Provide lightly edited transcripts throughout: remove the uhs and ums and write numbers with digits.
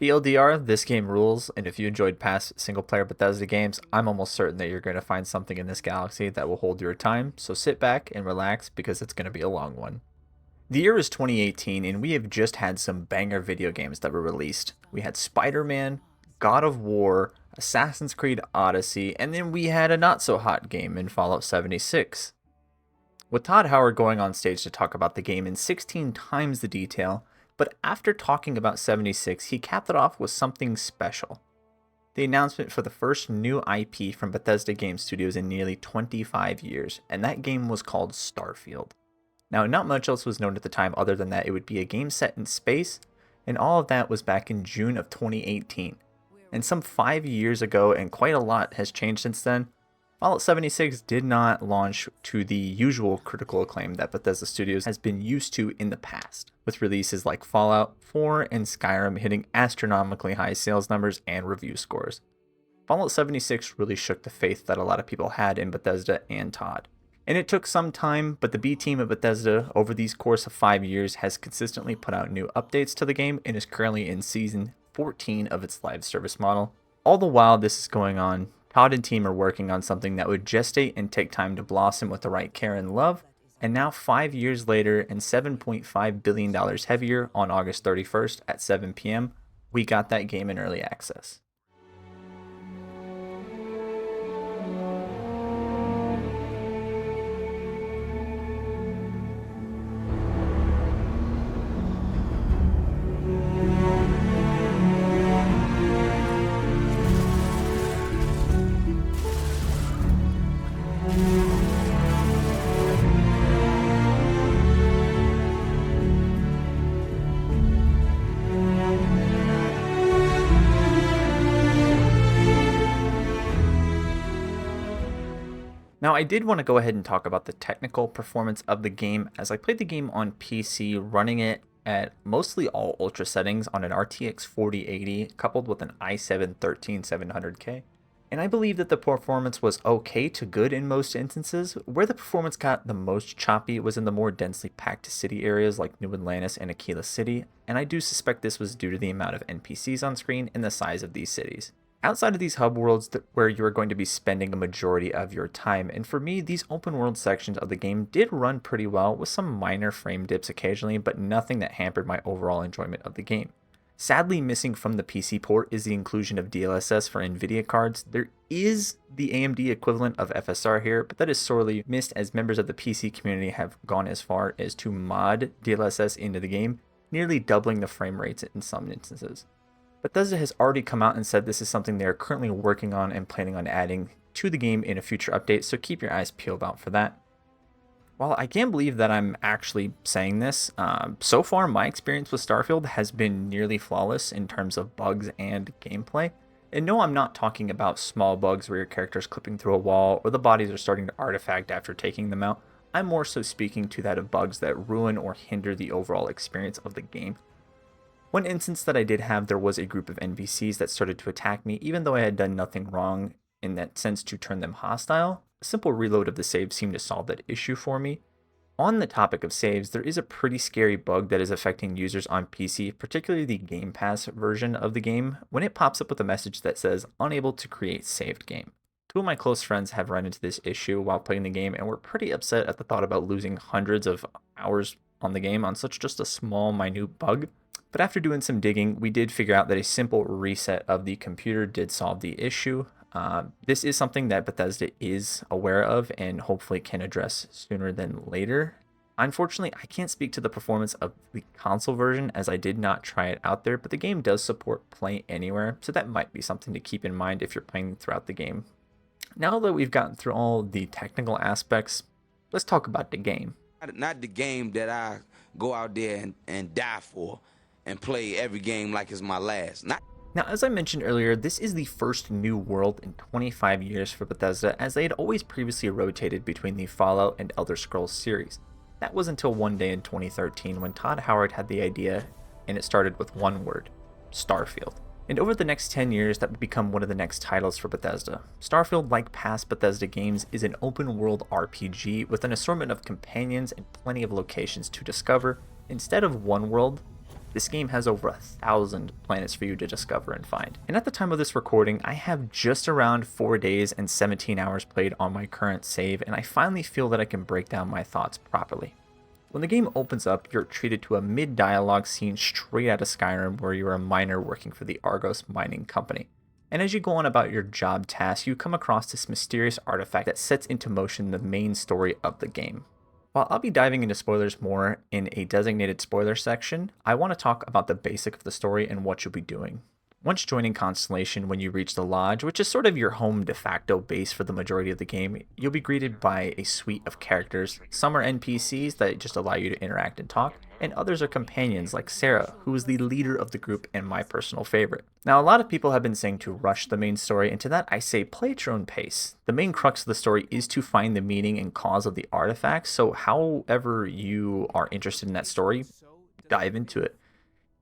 TLDR, this game rules, and if you enjoyed past single-player Bethesda games, I'm almost certain that you're going to find something in this galaxy that will hold your time, so sit back and relax because it's going to be a long one. The year is 2018, and we have just had some banger video games that were released. We had Spider-Man, God of War, Assassin's Creed Odyssey, and then we had a not-so-hot game in Fallout 76. With Todd Howard going on stage to talk about the game in 16 times the detail, but after talking about 76, he capped it off with something special. The announcement for the first new IP from Bethesda Game Studios in nearly 25 years, and that game was called Starfield. Now, not much else was known at the time other than that it would be a game set in space, and all of that was back in June of 2018. And some 5 years ago, and quite a lot has changed since then, Fallout 76 did not launch to the usual critical acclaim that Bethesda Studios has been used to in the past, with releases like Fallout 4 and Skyrim hitting astronomically high sales numbers and review scores. Fallout 76 really shook the faith that a lot of people had in Bethesda and Todd. And it took some time, but the B team of Bethesda over these course of 5 years has consistently put out new updates to the game and is currently in season 14 of its live service model. All the while this is going on, Todd and team are working on something that would gestate and take time to blossom with the right care and love, and now 5 years later and $7.5 billion heavier on August 31st at 7 p.m., we got that game in early access. Now, I did want to go ahead and talk about the technical performance of the game as I played the game on PC, running it at mostly all ultra settings on an RTX 4080 coupled with an i7-13700K. And I believe that the performance was okay to good in most instances. Where the performance got the most choppy was in the more densely packed city areas like New Atlantis and Aquila City, and I do suspect this was due to the amount of NPCs on screen and the size of these cities. Outside of these hub worlds where you are going to be spending a majority of your time, and for me, these open world sections of the game did run pretty well with some minor frame dips occasionally, but nothing that hampered my overall enjoyment of the game. Sadly, missing from the PC port is the inclusion of DLSS for Nvidia cards. There is the AMD equivalent of FSR here, but that is sorely missed as members of the PC community have gone as far as to mod DLSS into the game, nearly doubling the frame rates in some instances. Bethesda has already come out and said this is something they are currently working on and planning on adding to the game in a future update, so keep your eyes peeled out for that. While I can't believe that I'm actually saying this, so far my experience with Starfield has been nearly flawless in terms of bugs and gameplay. And no, I'm not talking about small bugs where your character is clipping through a wall or the bodies are starting to artifact after taking them out. I'm more so speaking to that of bugs that ruin or hinder the overall experience of the game. One instance that I did have, there was a group of NPCs that started to attack me, even though I had done nothing wrong in that sense to turn them hostile. A simple reload of the save seemed to solve that issue for me. On the topic of saves, there is a pretty scary bug that is affecting users on PC, particularly the Game Pass version of the game, when it pops up with a message that says, unable to create saved game. Two of my close friends have run into this issue while playing the game and were pretty upset at the thought about losing hundreds of hours on the game on such just a small, minute bug. But after doing some digging, we did figure out that a simple reset of the computer did solve the issue. This is something that Bethesda is aware of and hopefully can address sooner than later. Unfortunately, I can't speak to the performance of the console version as I did not try it out there, but the game does support Play Anywhere, so that might be something to keep in mind if you're playing throughout the game. Now that we've gotten through all the technical aspects, let's talk about the game. Not the game that I go out there and die for and play every game like it's my last. Now, as I mentioned earlier, this is the first new world in 25 years for Bethesda, as they had always previously rotated between the Fallout and Elder Scrolls series. That was until one day in 2013 when Todd Howard had the idea, and it started with one word: Starfield. And over the next 10 years, that would become one of the next titles for Bethesda. Starfield, like past Bethesda games, is an open-world RPG with an assortment of companions and plenty of locations to discover. Instead of one world, This game has over 1,000 planets for you to discover and find. And at the time of this recording, I have just around 4 days and 17 hours played on my current save, and I finally feel that I can break down my thoughts properly. When the game opens up, you're treated to a mid-dialogue scene straight out of Skyrim where you're a miner working for the Argos Mining Company. And as you go on about your job task, you come across this mysterious artifact that sets into motion the main story of the game. While I'll be diving into spoilers more in a designated spoiler section, I want to talk about the basic of the story and what you'll be doing. Once joining Constellation, when you reach the Lodge, which is sort of your home de facto base for the majority of the game, you'll be greeted by a suite of characters. Some are NPCs that just allow you to interact and talk, and others are companions like Sarah, who is the leader of the group and my personal favorite. Now, a lot of people have been saying to rush the main story, and to that I say play at your own pace. The main crux of the story is to find the meaning and cause of the artifacts, so however you are interested in that story, dive into it.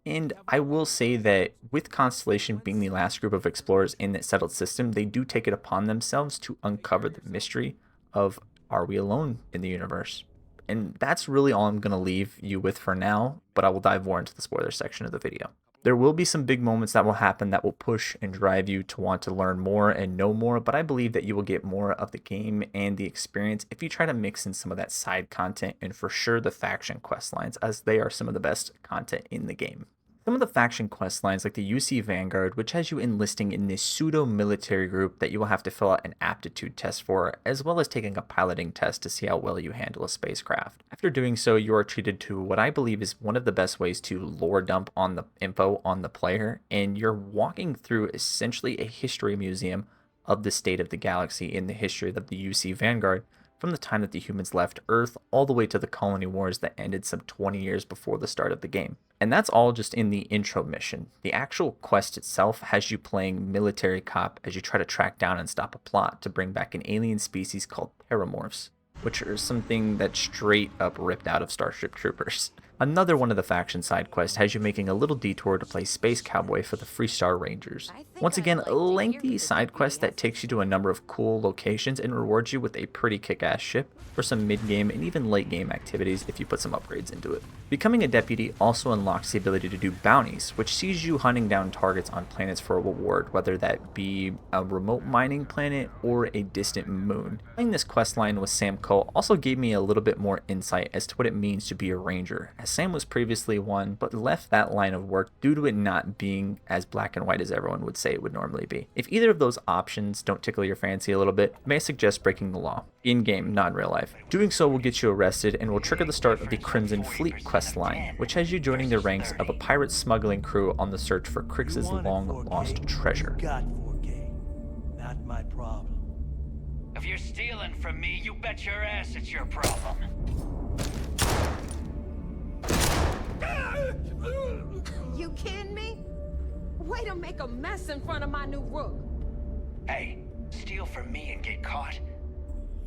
And I will say that with Constellation being the last group of explorers in that settled system, they do take it upon themselves to uncover the mystery of, are we alone in the universe? And that's really all I'm going to leave you with for now, but I will dive more into the spoiler section of the video. There will be some big moments that will happen that will push and drive you to want to learn more and know more, but I believe that you will get more of the game and the experience if you try to mix in some of that side content and for sure the faction quest lines, as they are some of the best content in the game. Some of the faction quest lines, like the UC Vanguard, which has you enlisting in this pseudo-military group that you will have to fill out an aptitude test for, as well as taking a piloting test to see how well you handle a spacecraft. After doing so, you are treated to what I believe is one of the best ways to lore dump on the info on the player, and you're walking through essentially a history museum of the state of the galaxy in the history of the UC Vanguard, from the time that the humans left Earth all the way to the colony wars that ended some 20 years before the start of the game. And that's all just in the intro mission. The actual quest itself has you playing military cop as you try to track down and stop a plot to bring back an alien species called paramorphs, which are something that's straight up ripped out of Starship Troopers. Another one of the faction side quests has you making a little detour to play Space Cowboy for the Freestar Rangers. Once again, a lengthy side quest that takes you to a number of cool locations and rewards you with a pretty kick-ass ship for some mid-game and even late-game activities if you put some upgrades into it. Becoming a deputy also unlocks the ability to do bounties, which sees you hunting down targets on planets for a reward, whether that be a remote mining planet or a distant moon. Playing this quest line with Sam Coe also gave me a little bit more insight as to what it means to be a ranger, as Sam was previously one, but left that line of work due to it not being as black and white as everyone would say it would normally be. If either of those options don't tickle your fancy a little bit, may I suggest breaking the law. In-game, not in real life. Doing so will get you arrested and will trigger the start of the Crimson Fleet quest line, which has you joining the ranks of a pirate smuggling crew on the search for Crix's long-lost treasure. Got 4K. Not my problem. If you're stealing from me, you bet your ass it's your problem. You kidding me? Way to make a mess in front of my new rook. Hey, steal from me and get caught?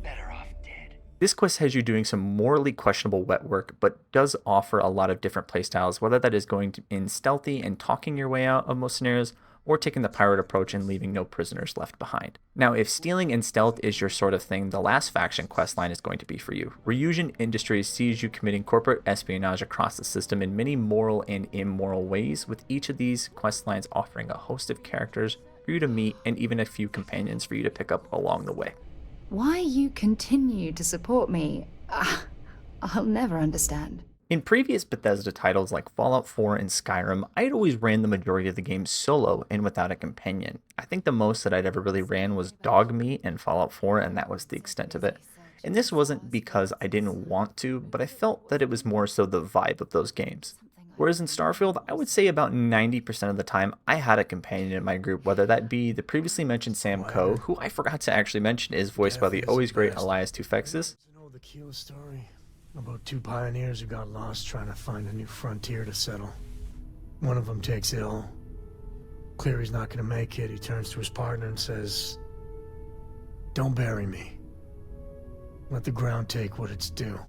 Better off dead. This quest has you doing some morally questionable wet work, but does offer a lot of different playstyles, whether that is going in stealthy and talking your way out of most scenarios, or taking the pirate approach and leaving no prisoners left behind. Now, if stealing and stealth is your sort of thing, the last faction questline is going to be for you. Reusion Industries sees you committing corporate espionage across the system in many moral and immoral ways, with each of these questlines offering a host of characters for you to meet and even a few companions for you to pick up along the way. Why you continue to support me, I'll never understand. In previous Bethesda titles like Fallout 4 and Skyrim, I had always ran the majority of the game solo and without a companion. I think the most that I'd ever really ran was Dogmeat and Fallout 4, and that was the extent of it. And this wasn't because I didn't want to, but I felt that it was more so the vibe of those games. Whereas in Starfield, I would say about 90% of the time I had a companion in my group, whether that be the previously mentioned Sam Coe, who I forgot to actually mention is voiced by the always great Elias Toufexis. You know the Keel story? About 2 pioneers who got lost trying to find a new frontier to settle. One of them takes ill. Clear he's not gonna make it, he turns to his partner and says, "Don't bury me. Let the ground take what it's due."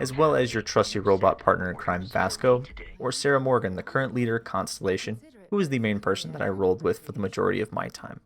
As well as your trusty robot partner in crime Vasco, or Sarah Morgan, the current leader of Constellation, who is the main person that I rolled with for the majority of my time.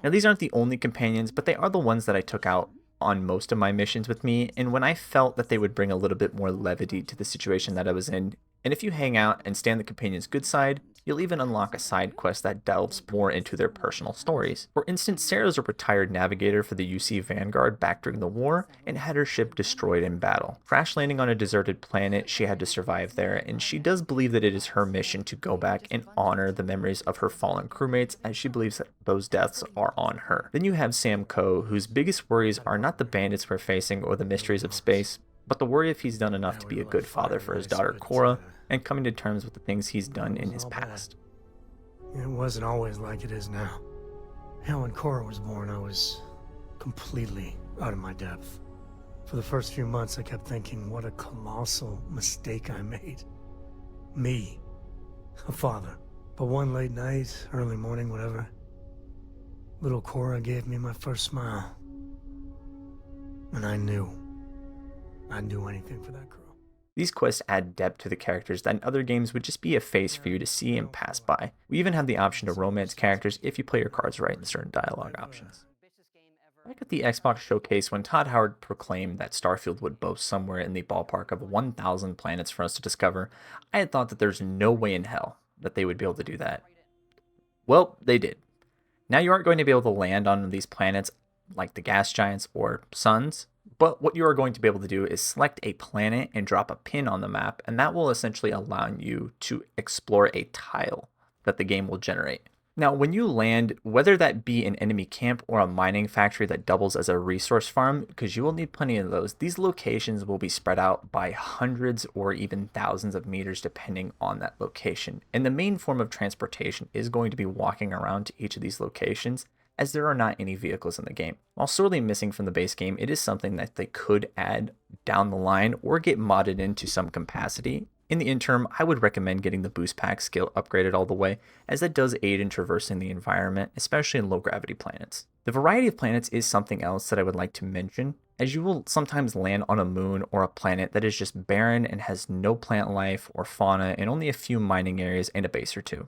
Now, these aren't the only companions, but they are the ones that I took out on most of my missions with me, and when I felt that they would bring a little bit more levity to the situation that I was in, And if you hang out and stay on the companion's good side, you'll even unlock a side quest that delves more into their personal stories. For instance, Sarah's a retired navigator for the UC Vanguard back during the war and had her ship destroyed in battle. Crash landing on a deserted planet, she had to survive there, and she does believe that it is her mission to go back and honor the memories of her fallen crewmates, as she believes that those deaths are on her. Then you have Sam Coe, whose biggest worries are not the bandits we're facing or the mysteries of space, but the worry if he's done enough to be a good father for his daughter Cora, and coming to terms with the things he's done in his past. It wasn't always like it is now. Hell, when Cora was born, I was completely out of my depth. For the first few months, I kept thinking, what a colossal mistake I made. Me, a father. But one late night, early morning, whatever, little Cora gave me my first smile. And I knew I'd do anything for that girl. These quests add depth to the characters that in other games would just be a face for you to see and pass by. We even have the option to romance characters if you play your cards right in certain dialogue options. Back at the Xbox showcase, when Todd Howard proclaimed that Starfield would boast somewhere in the ballpark of 1,000 planets for us to discover, I had thought that there's no way in hell that they would be able to do that. Well, they did. Now you aren't going to be able to land on these planets like the gas giants or suns, but what you are going to be able to do is select a planet and drop a pin on the map, and that will essentially allow you to explore a tile that the game will generate. Now, when you land, whether that be an enemy camp or a mining factory that doubles as a resource farm, because you will need plenty of those, these locations will be spread out by hundreds or even thousands of meters depending on that location. And the main form of transportation is going to be walking around to each of these locations, as there are not any vehicles in the game. While sorely missing from the base game, it is something that they could add down the line or get modded into some capacity. In the interim, I would recommend getting the boost pack skill upgraded all the way, as that does aid in traversing the environment, especially in low gravity planets. The variety of planets is something else that I would like to mention, as you will sometimes land on a moon or a planet that is just barren and has no plant life or fauna and only a few mining areas and a base or two.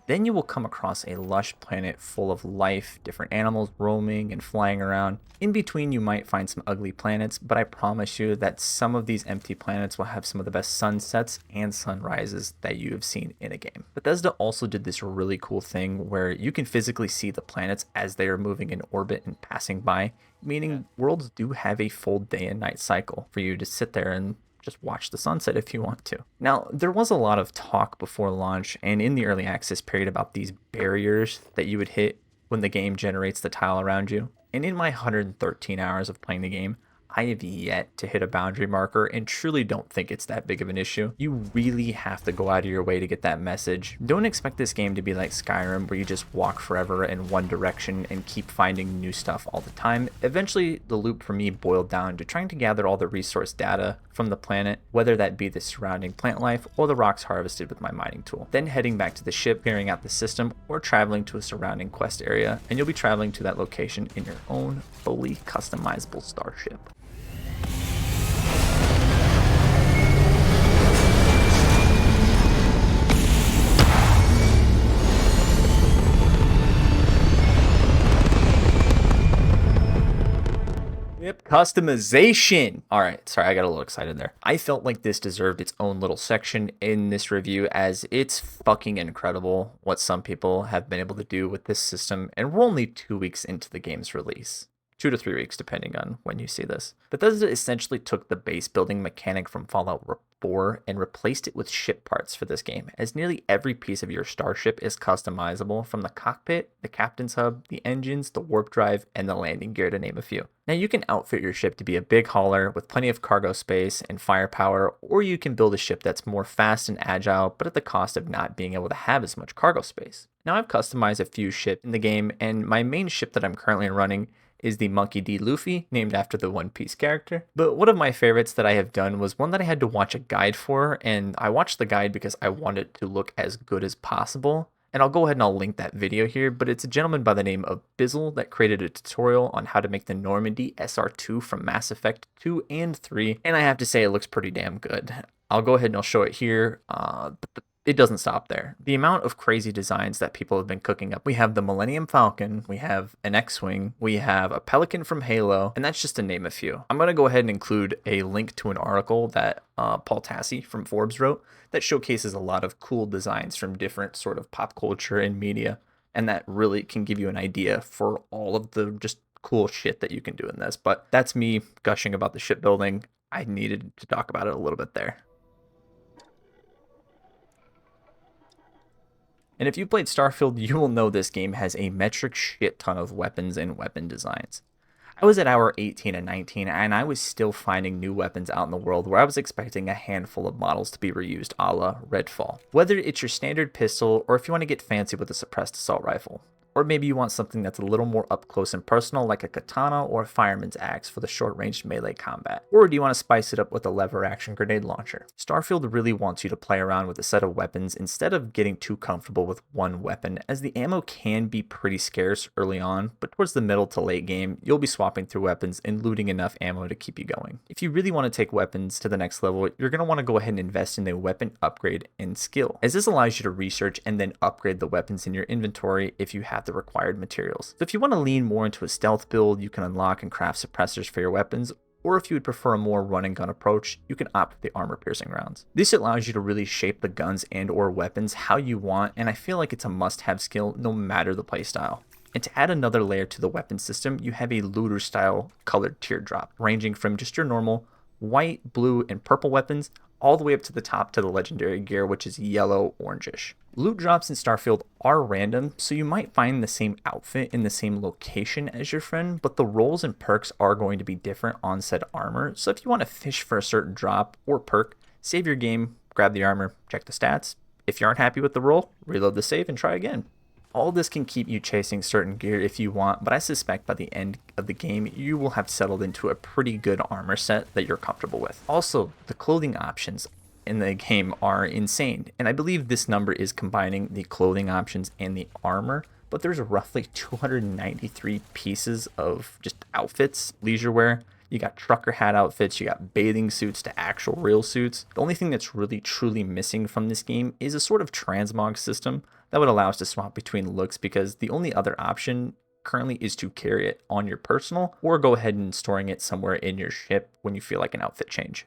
Then you will come across a lush planet full of life, different animals roaming and flying around. In between you might find some ugly planets, but I promise you that some of these empty planets will have some of the best sunsets and sunrises that you have seen in a game. Bethesda also did this really cool thing where you can physically see the planets as they are moving in orbit and passing by, meaning worlds do have a full day and night cycle for you to sit there and just watch the sunset if you want to. Now, there was a lot of talk before launch and in the early access period about these barriers that you would hit when the game generates the tile around you. And in my 113 hours of playing the game, I have yet to hit a boundary marker and truly don't think it's that big of an issue. You really have to go out of your way to get that message. Don't expect this game to be like Skyrim where you just walk forever in one direction and keep finding new stuff all the time. Eventually, the loop for me boiled down to trying to gather all the resource data from the planet, whether that be the surrounding plant life or the rocks harvested with my mining tool. Then heading back to the ship, clearing out the system, or traveling to a surrounding quest area, and you'll be traveling to that location in your own fully customizable starship. Yep, customization. All right, sorry, I got a little excited there. I felt like this deserved its own little section in this review, as it's fucking incredible what some people have been able to do with this system, and we're only 2 weeks into the game's release. 2 to 3 weeks, depending on when you see this. Bethesda essentially took the base building mechanic from Fallout 4 and replaced it with ship parts for this game, as nearly every piece of your starship is customizable, from the cockpit, the captain's hub, the engines, the warp drive, and the landing gear, to name a few. Now you can outfit your ship to be a big hauler with plenty of cargo space and firepower, or you can build a ship that's more fast and agile, but at the cost of not being able to have as much cargo space. Now I've customized a few ships in the game, and my main ship that I'm currently running is the Monkey D. Luffy, named after the One Piece character. But one of my favorites that I have done was one that I had to watch a guide for, and I watched the guide because I wanted it to look as good as possible. And I'll go ahead and I'll link that video here, but it's a gentleman by the name of Bizzle that created a tutorial on how to make the Normandy SR2 from Mass Effect 2 and 3, and I have to say it looks pretty damn good. I'll go ahead and I'll show it here. it doesn't stop there. The amount of crazy designs that people have been cooking up. We have the Millennium Falcon, we have an X-Wing, we have a Pelican from Halo, and that's just to name a few. I'm going to go ahead and include a link to an article that Paul Tassi from Forbes wrote that showcases a lot of cool designs from different sort of pop culture and media, and that really can give you an idea for all of the just cool shit that you can do in this. But that's me gushing about the shipbuilding. I needed to talk about it a little bit there. And if you played Starfield, you will know this game has a metric shit ton of weapons and weapon designs. I was at hour 18 and 19, and I was still finding new weapons out in the world where I was expecting a handful of models to be reused a la Redfall. Whether it's your standard pistol, or if you want to get fancy with a suppressed assault rifle. Or maybe you want something that's a little more up close and personal like a katana or a fireman's axe for the short-range melee combat. Or do you want to spice it up with a lever action grenade launcher? Starfield really wants you to play around with a set of weapons instead of getting too comfortable with one weapon, as the ammo can be pretty scarce early on, but towards the middle to late game, you'll be swapping through weapons and looting enough ammo to keep you going. If you really want to take weapons to the next level, you're going to want to go ahead and invest in a weapon upgrade and skill, as this allows you to research and then upgrade the weapons in your inventory if you have the required materials. So if you want to lean more into a stealth build, you can unlock and craft suppressors for your weapons, or if you would prefer a more run and gun approach, you can opt for the armor piercing rounds. This allows you to really shape the guns and or weapons how you want, and I feel like it's a must-have skill no matter the playstyle. And to add another layer to the weapon system, you have a looter style colored teardrop, ranging from just your normal white, blue, and purple weapons all the way up to the top to the legendary gear, which is yellow orangish. Loot drops in Starfield are random, so you might find the same outfit in the same location as your friend, but the roles and perks are going to be different on said armor. So if you want to fish for a certain drop or perk, save your game, grab the armor, check the stats. If you aren't happy with the roll, reload the save and try again. All this can keep you chasing certain gear if you want, but I suspect by the end of the game, you will have settled into a pretty good armor set that you're comfortable with. Also, the clothing options in the game are insane, and I believe this number is combining the clothing options and the armor, but there's roughly 293 pieces of just outfits, leisure wear. You got trucker hat outfits, you got bathing suits to actual real suits. The only thing that's really truly missing from this game is a sort of transmog system that would allow us to swap between looks, because the only other option currently is to carry it on your personal or go ahead and storing it somewhere in your ship when you feel like an outfit change.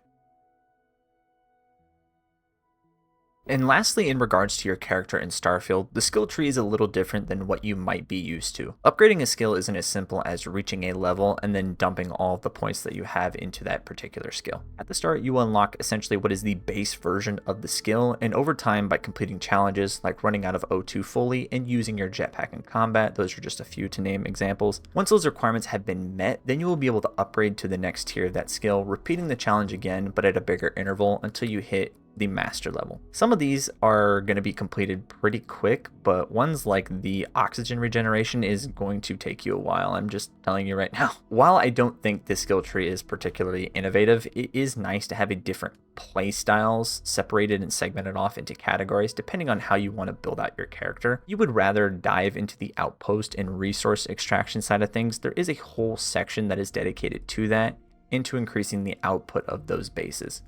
And lastly, in regards to your character in Starfield, the skill tree is a little different than what you might be used to. Upgrading a skill isn't as simple as reaching a level and then dumping all of the points that you have into that particular skill. At the start, you unlock essentially what is the base version of the skill, and over time, by completing challenges like running out of O2 fully and using your jetpack in combat, those are just a few to name examples. Once those requirements have been met, then you will be able to upgrade to the next tier of that skill, repeating the challenge again but at a bigger interval until you hit the master level. Some of these are going to be completed pretty quick, but ones like the oxygen regeneration is going to take you a while. I'm just telling you right now. While I don't think this skill tree is particularly innovative, it is nice to have a different play styles separated and segmented off into categories depending on how you want to build out your character. You would rather dive into the outpost and resource extraction side of things. There is a whole section that is dedicated to that, into increasing the output of those bases.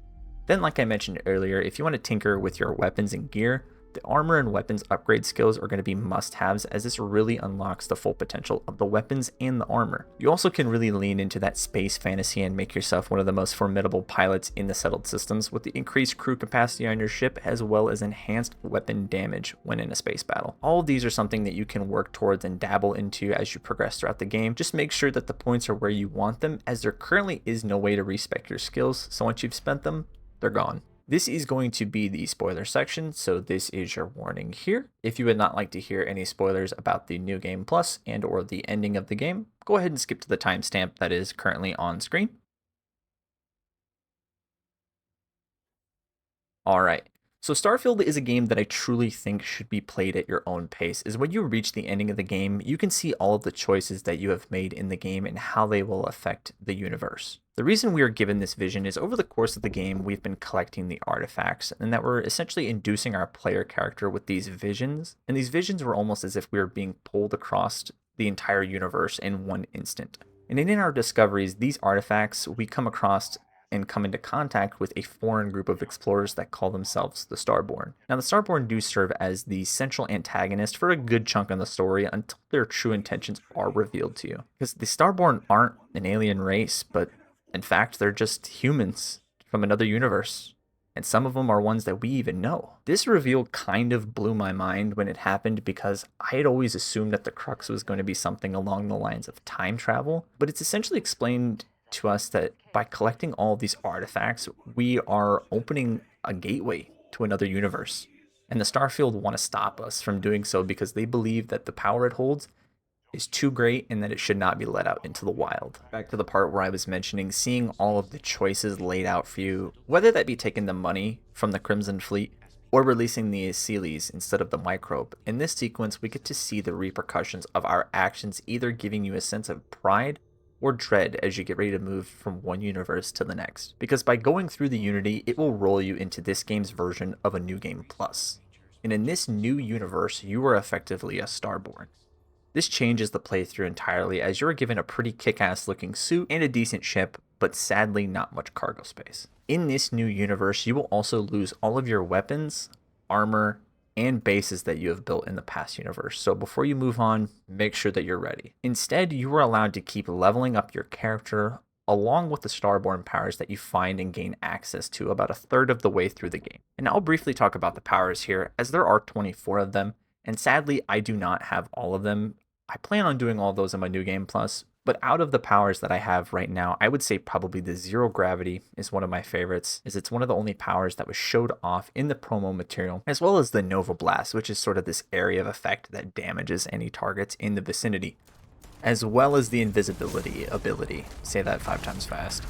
Then, like I mentioned earlier, if you want to tinker with your weapons and gear, the armor and weapons upgrade skills are going to be must-haves, as this really unlocks the full potential of the weapons and the armor. You also can really lean into that space fantasy and make yourself one of the most formidable pilots in the settled systems with the increased crew capacity on your ship, as well as enhanced weapon damage when in a space battle. All of these are something that you can work towards and dabble into as you progress throughout the game. Just make sure that the points are where you want them, as there currently is no way to respec your skills, so once you've spent them, they're gone. This is going to be the spoiler section, so this is your warning here. If you would not like to hear any spoilers about the New Game Plus and or the ending of the game, go ahead and skip to the timestamp that is currently on screen. Alright, so Starfield is a game that I truly think should be played at your own pace, as when you reach the ending of the game, you can see all of the choices that you have made in the game and how they will affect the universe. The reason we are given this vision is over the course of the game, we've been collecting the artifacts, and that we're essentially inducing our player character with these visions, and these visions were almost as if we were being pulled across the entire universe in one instant. And in our discoveries, these artifacts, we come across and come into contact with a foreign group of explorers that call themselves the Starborn. Now, the Starborn do serve as the central antagonist for a good chunk of the story until their true intentions are revealed to you. Because the Starborn aren't an alien race, but in fact, they're just humans from another universe. And some of them are ones that we even know. This reveal kind of blew my mind when it happened because I had always assumed that the crux was going to be something along the lines of time travel, but it's essentially explained to us that by collecting all of these artifacts, we are opening a gateway to another universe. And the Starfield want to stop us from doing so because they believe that the power it holds is too great and that it should not be let out into the wild. Back to the part where I was mentioning seeing all of the choices laid out for you, whether that be taking the money from the Crimson Fleet or releasing the Aseles instead of the microbe. In this sequence, we get to see the repercussions of our actions, either giving you a sense of pride or dread as you get ready to move from one universe to the next. Because by going through the Unity, it will roll you into this game's version of a New Game Plus. And in this new universe, you are effectively a Starborn. This changes the playthrough entirely as you're given a pretty kick-ass looking suit and a decent ship, but sadly not much cargo space. In this new universe, you will also lose all of your weapons, armor, and bases that you have built in the past universe. So before you move on, make sure that you're ready. Instead, you are allowed to keep leveling up your character along with the Starborn powers that you find and gain access to about a third of the way through the game. And I'll briefly talk about the powers here, as there are 24 of them, and sadly I do not have all of them. I plan on doing all those in my New Game Plus, but out of the powers that I have right now, I would say probably the Zero Gravity is one of my favorites, as it's one of the only powers that was showed off in the promo material, as well as the Nova Blast, which is sort of this area of effect that damages any targets in the vicinity, as well as the invisibility ability. Say that 5 times fast.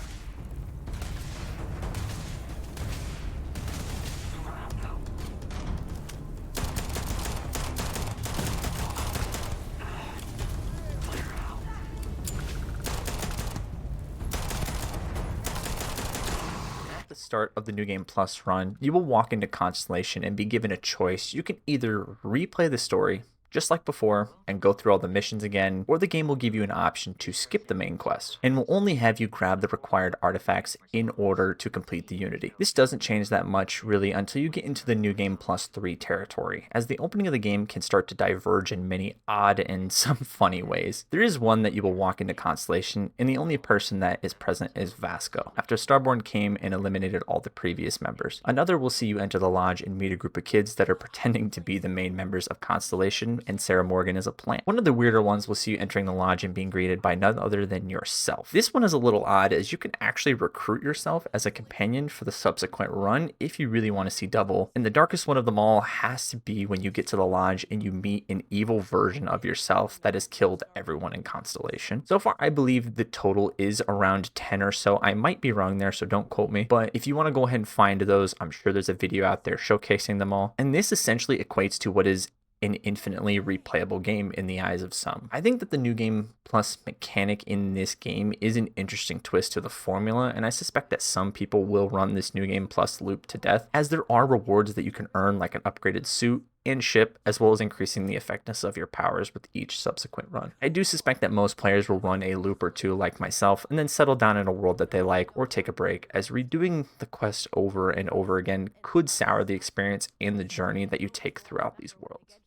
Start of the New Game Plus run, you will walk into Constellation and be given a choice. You can either replay the story just like before and go through all the missions again, or the game will give you an option to skip the main quest and will only have you grab the required artifacts in order to complete the Unity. This doesn't change that much really until you get into the New Game Plus 3 territory, as the opening of the game can start to diverge in many odd and some funny ways. There is one that you will walk into Constellation and the only person that is present is Vasco, after Starborn came and eliminated all the previous members. Another will see you enter the lodge and meet a group of kids that are pretending to be the main members of Constellation, and Sarah Morgan is a plant. One of the weirder ones will see you entering the lodge and being greeted by none other than yourself. This one is a little odd, as you can actually recruit yourself as a companion for the subsequent run if you really want to see double. And the darkest one of them all has to be when you get to the lodge and you meet an evil version of yourself that has killed everyone in Constellation. So far, I believe the total is around 10 or so. I might be wrong there, so don't quote me. But if you want to go ahead and find those, I'm sure there's a video out there showcasing them all. And this essentially equates to what is an infinitely replayable game in the eyes of some. I think that the New Game Plus mechanic in this game is an interesting twist to the formula, and I suspect that some people will run this New Game Plus loop to death, as there are rewards that you can earn, like an upgraded suit and ship, as well as increasing the effectiveness of your powers with each subsequent run. I do suspect that most players will run a loop or two like myself and then settle down in a world that they like or take a break, as redoing the quest over and over again could sour the experience and the journey that you take throughout these worlds.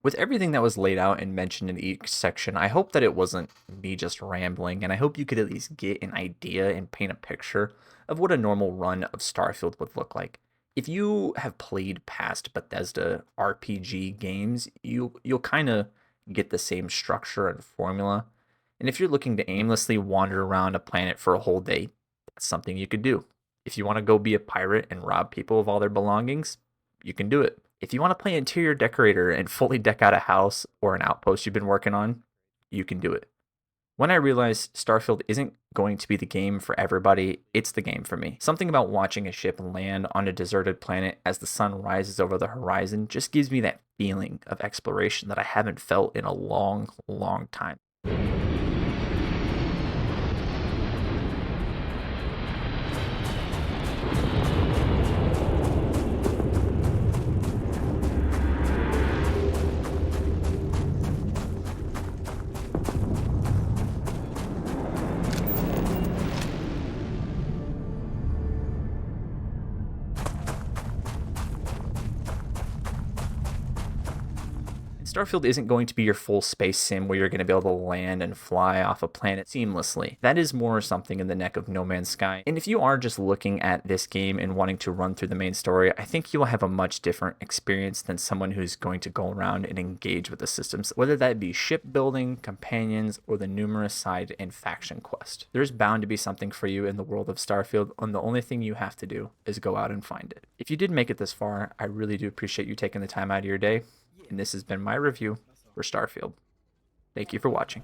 With everything that was laid out and mentioned in each section, I hope that it wasn't me just rambling, and I hope you could at least get an idea and paint a picture of what a normal run of Starfield would look like. If you have played past Bethesda RPG games, you'll kind of get the same structure and formula. And if you're looking to aimlessly wander around a planet for a whole day, that's something you could do. If you want to go be a pirate and rob people of all their belongings, you can do it. If you want to play interior decorator and fully deck out a house or an outpost you've been working on, you can do it. When I realized Starfield isn't going to be the game for everybody, it's the game for me. Something about watching a ship land on a deserted planet as the sun rises over the horizon just gives me that feeling of exploration that I haven't felt in a long, long time. Starfield isn't going to be your full space sim where you're going to be able to land and fly off a planet seamlessly. That is more something in the neck of No Man's Sky. And if you are just looking at this game and wanting to run through the main story, I think you will have a much different experience than someone who's going to go around and engage with the systems, whether that be shipbuilding, companions, or the numerous side and faction quests. There's bound to be something for you in the world of Starfield, and the only thing you have to do is go out and find it. If you did make it this far, I really do appreciate you taking the time out of your day, and this has been my review for Starfield. Thank you for watching.